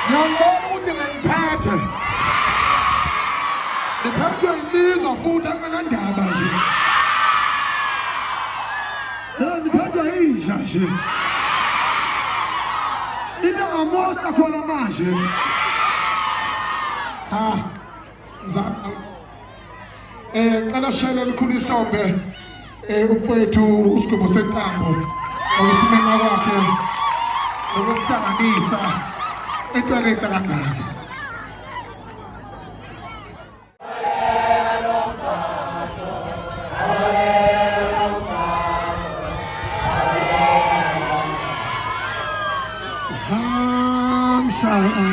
Ngiyangibona ukuthi ngemphethe. Ngiphethwe insizwa futhi anganandaba nje. Ngiphethwe yisha nje. Into ngamosta khona manje. Mzansi. Ngicela shayela likhulu ihlombe umfowethu uSigwebo Sentambo okusimema kwakhe nokuhlanganisa entweleza kangaka. Hamshaya